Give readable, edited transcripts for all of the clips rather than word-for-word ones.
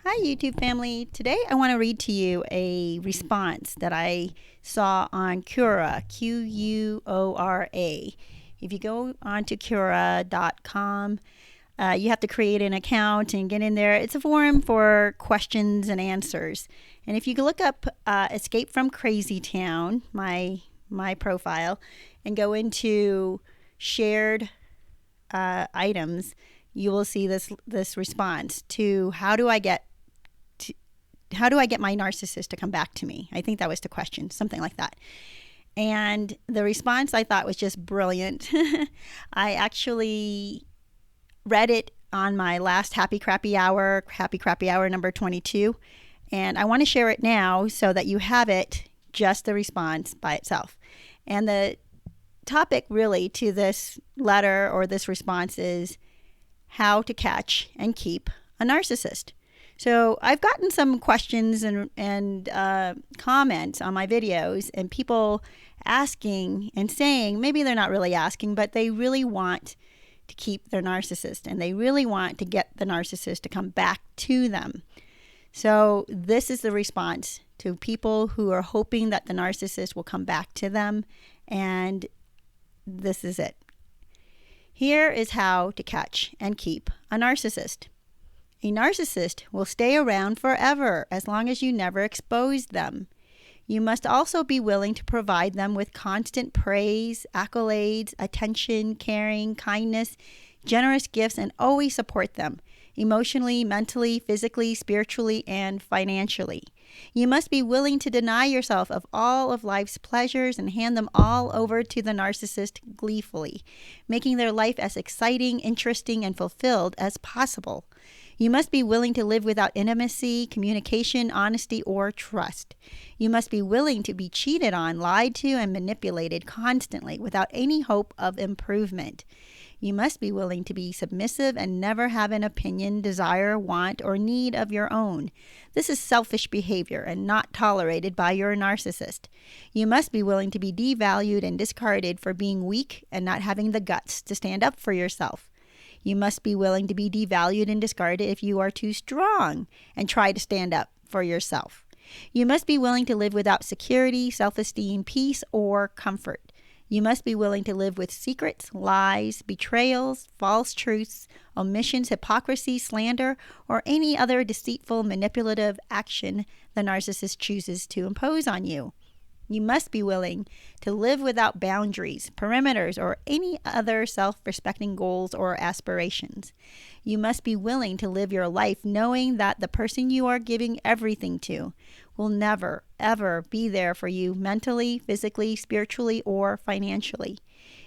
Hi, YouTube family. Today I want to read to you a response that I saw on Quora, Quora. If you go onto Quora.com, you have to create an account and get in there. It's a forum for questions and answers. And if you look up Escape from Crazytown, my profile, and go into shared items, you will see this response to how do I get my narcissist to come back to me? I think that was the question, something like that. And the response I thought was just brilliant. I actually read it on my last Happy Crappy Hour number 22. And I want to share it now so that you have it, just the response by itself. And the topic really to this letter or this response is how to catch and keep a narcissist. So I've gotten some questions and comments on my videos, and people asking and saying, maybe they're not really asking, but they really want to keep their narcissist and they really want to get the narcissist to come back to them. So this is the response to people who are hoping that the narcissist will come back to them, and this is it. Here is how to catch and keep a narcissist. A narcissist will stay around forever as long as you never expose them. You must also be willing to provide them with constant praise, accolades, attention, caring, kindness, generous gifts, and always support them emotionally, mentally, physically, spiritually, and financially. You must be willing to deny yourself of all of life's pleasures and hand them all over to the narcissist gleefully, making their life as exciting, interesting, and fulfilled as possible. You must be willing to live without intimacy, communication, honesty, or trust. You must be willing to be cheated on, lied to, and manipulated constantly without any hope of improvement. You must be willing to be submissive and never have an opinion, desire, want, or need of your own. This is selfish behavior and not tolerated by your narcissist. You must be willing to be devalued and discarded for being weak and not having the guts to stand up for yourself. You must be willing to be devalued and discarded if you are too strong and try to stand up for yourself. You must be willing to live without security, self-esteem, peace, or comfort. You must be willing to live with secrets, lies, betrayals, false truths, omissions, hypocrisy, slander, or any other deceitful, manipulative action the narcissist chooses to impose on you. You must be willing to live without boundaries, perimeters, or any other self-respecting goals or aspirations. You must be willing to live your life knowing that the person you are giving everything to will never, ever be there for you mentally, physically, spiritually, or financially.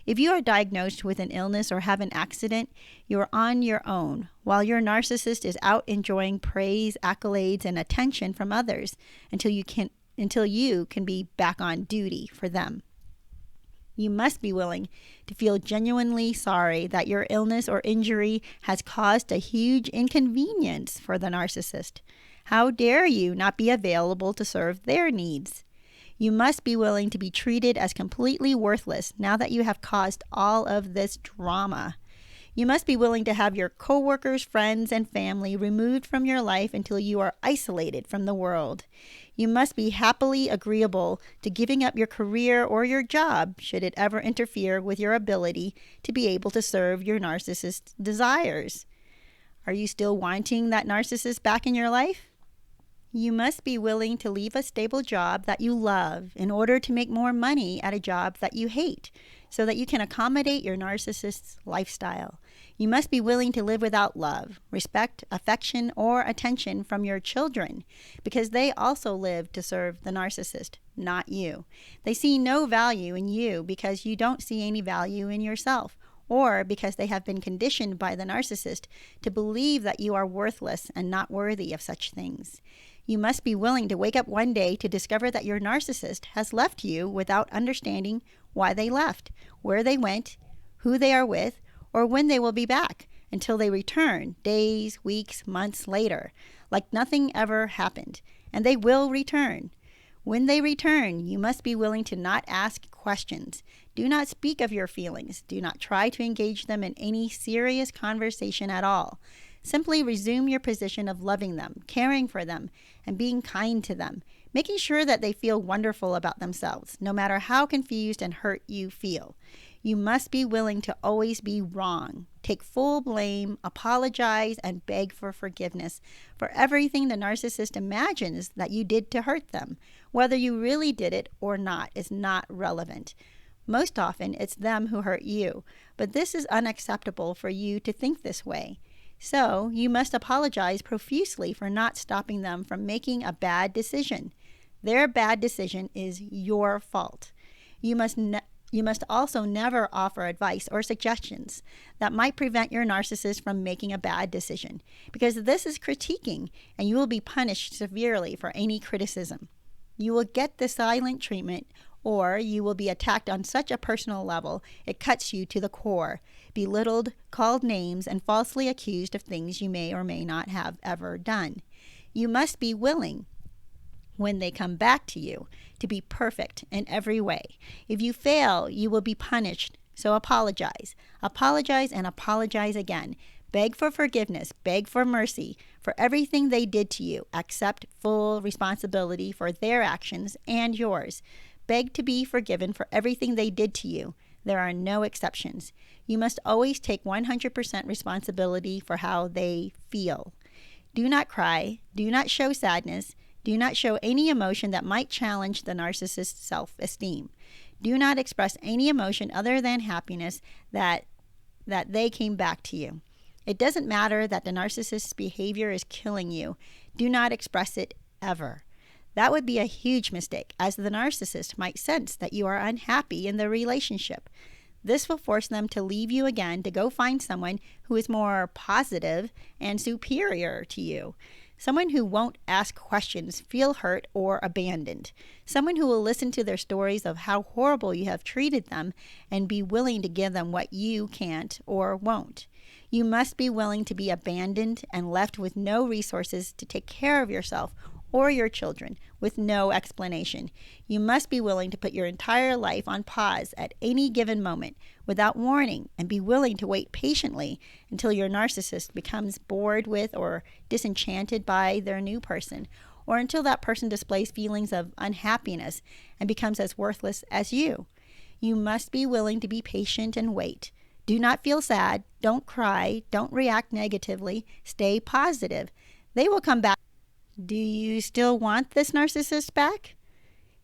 If you are diagnosed with an illness or have an accident, you are on your own, while your narcissist is out enjoying praise, accolades, and attention from others until you can be back on duty for them. You must be willing to feel genuinely sorry that your illness or injury has caused a huge inconvenience for the narcissist. How dare you not be available to serve their needs? You must be willing to be treated as completely worthless now that you have caused all of this drama. You must be willing to have your coworkers, friends, and family removed from your life until you are isolated from the world. You must be happily agreeable to giving up your career or your job should it ever interfere with your ability to be able to serve your narcissist's desires. Are you still wanting that narcissist back in your life? You must be willing to leave a stable job that you love in order to make more money at a job that you hate so that you can accommodate your narcissist's lifestyle. You must be willing to live without love, respect, affection, or attention from your children because they also live to serve the narcissist, not you. They see no value in you because you don't see any value in yourself, or because they have been conditioned by the narcissist to believe that you are worthless and not worthy of such things. You must be willing to wake up one day to discover that your narcissist has left you without understanding why they left, where they went, who they are with, or when they will be back, until they return days, weeks, months later, like nothing ever happened. And they will return. When they return, you must be willing to not ask questions. Do not speak of your feelings. Do not try to engage them in any serious conversation at all. Simply resume your position of loving them, caring for them, and being kind to them, making sure that they feel wonderful about themselves, no matter how confused and hurt you feel. You must be willing to always be wrong. Take full blame, apologize, and beg for forgiveness for everything the narcissist imagines that you did to hurt them. Whether you really did it or not is not relevant. Most often, it's them who hurt you, but this is unacceptable for you to think this way. So, you must apologize profusely for not stopping them from making a bad decision. Their bad decision is your fault. You must also never offer advice or suggestions that might prevent your narcissist from making a bad decision, because this is critiquing and you will be punished severely for any criticism. You will get the silent treatment, or you will be attacked on such a personal level it cuts you to the core, belittled, called names, and falsely accused of things you may or may not have ever done. You must be willing, when they come back to you, to be perfect in every way. If you fail, you will be punished. So apologize. Apologize and apologize again. Beg for forgiveness. Beg for mercy for everything they did to you. Accept full responsibility for their actions and yours. Beg to be forgiven for everything they did to you. There are no exceptions. You must always take 100% responsibility for how they feel. Do not cry. Do not show sadness. Do not show any emotion that might challenge the narcissist's self-esteem. Do not express any emotion other than happiness that they came back to you. It doesn't matter that the narcissist's behavior is killing you. Do not express it ever. That would be a huge mistake, as the narcissist might sense that you are unhappy in the relationship. This will force them to leave you again to go find someone who is more positive and superior to you. Someone who won't ask questions, feel hurt, or abandoned. Someone who will listen to their stories of how horrible you have treated them and be willing to give them what you can't or won't. You must be willing to be abandoned and left with no resources to take care of yourself or your children, with no explanation. You must be willing to put your entire life on pause at any given moment without warning, and be willing to wait patiently until your narcissist becomes bored with or disenchanted by their new person, or until that person displays feelings of unhappiness and becomes as worthless as you. You must be willing to be patient and wait. Do not feel sad. Don't cry. Don't react negatively. Stay positive. They will come back. Do you still want this narcissist back?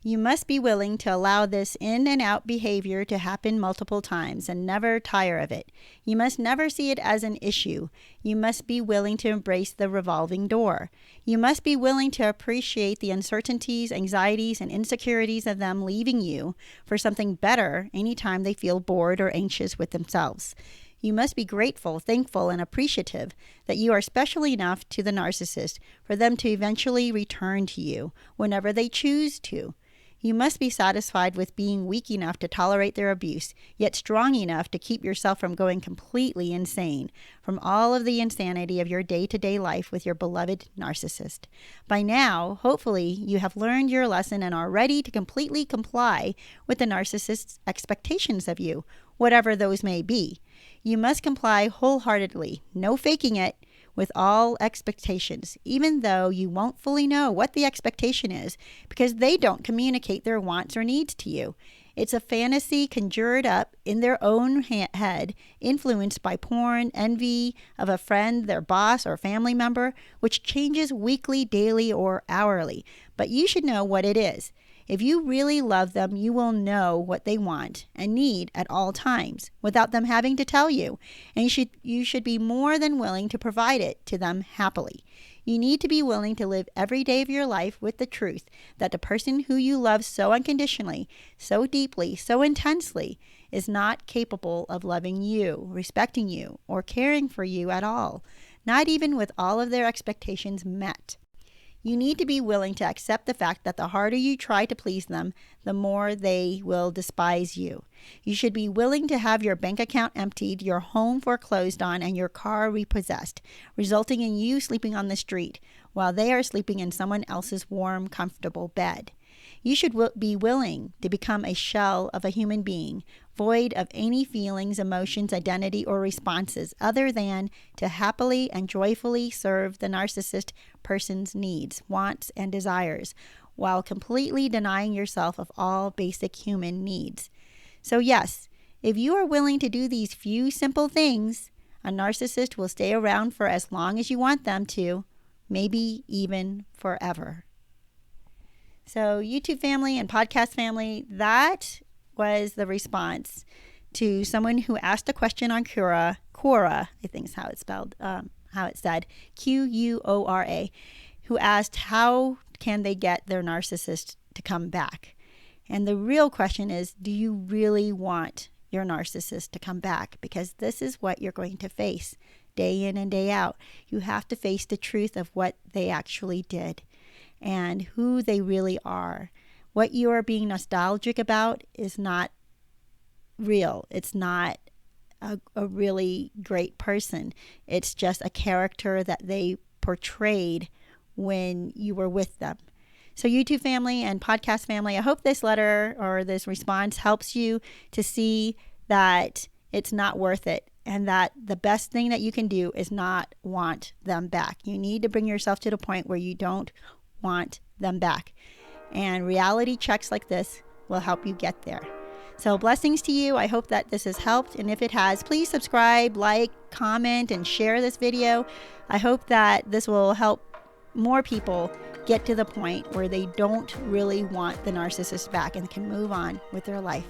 You must be willing to allow this in and out behavior to happen multiple times and never tire of it. You must never see it as an issue. You must be willing to embrace the revolving door. You must be willing to appreciate the uncertainties, anxieties, and insecurities of them leaving you for something better anytime they feel bored or anxious with themselves. You must be grateful, thankful, and appreciative that you are special enough to the narcissist for them to eventually return to you whenever they choose to. You must be satisfied with being weak enough to tolerate their abuse, yet strong enough to keep yourself from going completely insane from all of the insanity of your day-to-day life with your beloved narcissist. By now, hopefully, you have learned your lesson and are ready to completely comply with the narcissist's expectations of you, whatever those may be. You must comply wholeheartedly, no faking it, with all expectations, even though you won't fully know what the expectation is, because they don't communicate their wants or needs to you. It's a fantasy conjured up in their own head, influenced by porn, envy of a friend, their boss, or family member, which changes weekly, daily, or hourly. But you should know what it is. If you really love them, you will know what they want and need at all times without them having to tell you, and you should be more than willing to provide it to them happily. You need to be willing to live every day of your life with the truth that the person who you love so unconditionally, so deeply, so intensely is not capable of loving you, respecting you, or caring for you at all, not even with all of their expectations met. You need to be willing to accept the fact that the harder you try to please them, the more they will despise you. You should be willing to have your bank account emptied, your home foreclosed on, and your car repossessed, resulting in you sleeping on the street while they are sleeping in someone else's warm, comfortable bed. You should be willing to become a shell of a human being, void of any feelings, emotions, identity, or responses other than to happily and joyfully serve the narcissist person's needs, wants, and desires, while completely denying yourself of all basic human needs. So yes, if you are willing to do these few simple things, a narcissist will stay around for as long as you want them to, maybe even forever. So YouTube family and podcast family, that was the response to someone who asked a question on Quora, I think is how it's spelled, how it said, Quora, who asked how can they get their narcissist to come back? And the real question is, do you really want your narcissist to come back? Because this is what you're going to face day in and day out. You have to face the truth of what they actually did and who they really are. What you are being nostalgic about is not real. It's not a really great person. It's just a character that they portrayed when you were with them. So YouTube family and podcast family, I hope this letter or this response helps you to see that it's not worth it and that the best thing that you can do is not want them back. You need to bring yourself to the point where you don't want them back. And reality checks like this will help you get there. So blessings to you. I hope that this has helped. And if it has, please subscribe, like, comment, and share this video. I hope that this will help more people get to the point where they don't really want the narcissist back and can move on with their life.